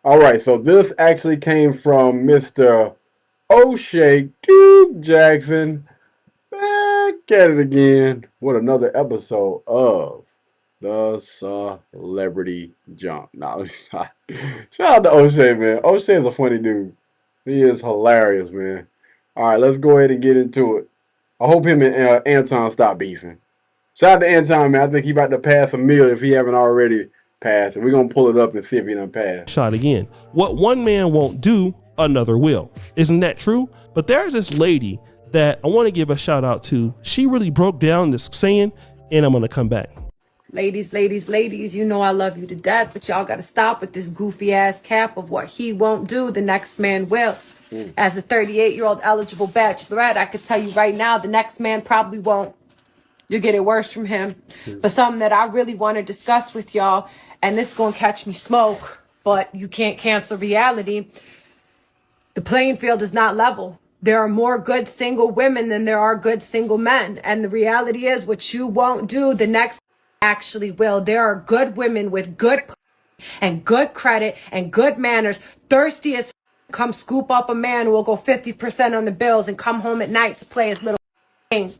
All right, so this actually came from Mr. O'Shea Duke Jackson. Back at it again with another episode of the Celebrity Jump. No, shout out to O'Shea, man. O'Shea is a funny dude. He is hilarious, man. All right, let's go ahead and get into it. I hope him and Anton stop beefing. Shout out to Anton, man. I think he about to pass a meal if he haven't already passed. And we're going to pull it up and see if he done passed. Shot again. What one man won't do, another will. Isn't that true? But there's this lady that I want to give a shout out to. She really broke down this saying, and I'm going to come back. Ladies, you know I love you to death, but y'all got to stop with this goofy ass cap of what he won't do, the next man will. As a 38-year-old eligible bachelorette, I could tell you right now, the next man probably won't. You'll get it worse from him. But something that I really want to discuss with y'all, and this is going to catch me smoke, but you can't cancel reality. The playing field is not level. There are more good single women than there are good single men. And the reality is what you won't do, the next actually will. There are good women with good and good credit and good manners, thirsty as come scoop up a man who will go 50% on the bills and come home at night to play his little game.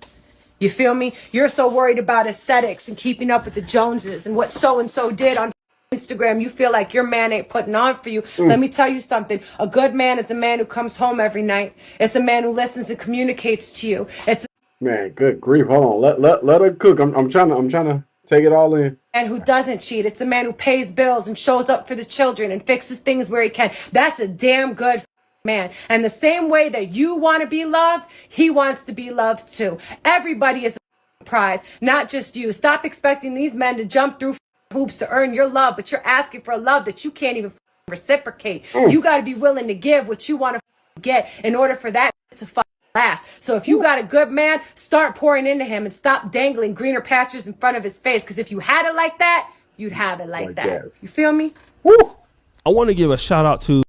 You feel me? You're so worried about aesthetics and keeping up with the Joneses and what so-and-so did on Instagram. You feel like your man ain't putting on for you. Let me tell you something. A good man is a man who comes home every night. It's a man who listens and communicates to you. It's a Man, good grief. Hold on. Let her cook. I'm trying to take it all in. man who doesn't cheat. It's a man who pays bills and shows up for the children and fixes things where he can. That's a damn good man. And the same way that you want to be loved, he wants to be loved too. Everybody is a prize, not just you. Stop expecting these men to jump through hoops to earn your love, but you're asking for a love that you can't even reciprocate. You got to be willing to give what you want to get in order for that to last. So if you got a good man, start pouring into him and stop dangling greener pastures in front of his face. Because if you had it like that, you'd have it like that. You feel me? Woo! I want to give a shout out to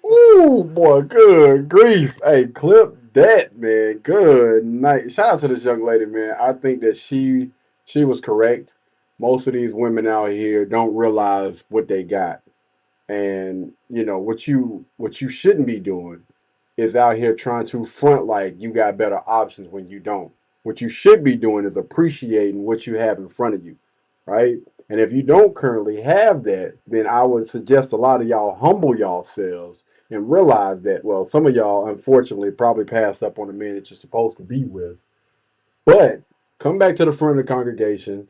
Ooh, boy, good grief. Hey, clip that, man. Good night. Shout out to this young lady, man. I think that she was correct. Most of these women out here don't realize what they got. And, you know, what you shouldn't be doing is out here trying to front like you got better options when you don't. What you should be doing is appreciating what you have in front of you, right? And if you don't currently have that, then I would suggest a lot of y'all humble yourselves and realize that, well, some of y'all, unfortunately, probably pass up on the man that you're supposed to be with. But come back to the front of the congregation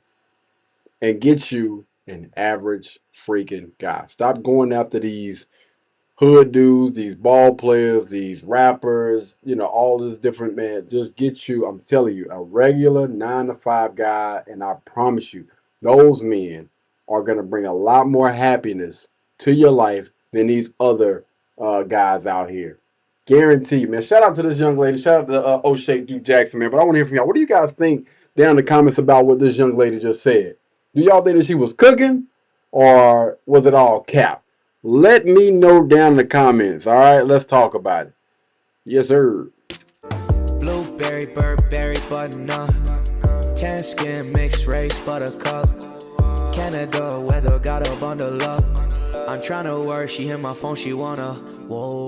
and get you an average freaking guy. Stop going after these hood dudes, these ball players, these rappers, you know, all this different, man. Just get you, I'm telling you, a regular 9-to-5 guy, and I promise you, those men are going to bring a lot more happiness to your life than these other guys out here. Guaranteed, man. Shout out to this young lady. Shout out to O'Shea Duke Jackson, man. But I want to hear from y'all. What do you guys think down in the comments about what this young lady just said? Do y'all think that she was cooking, or was it all cap? Let me know down in the comments. All right, let's talk about it. Yes, sir. Blueberry, Burberry, button-up. Tan skin, mixed race, buttercup. Canada weather, got a bundle up. I'm tryna work, she hit my phone, she wanna. Whoa.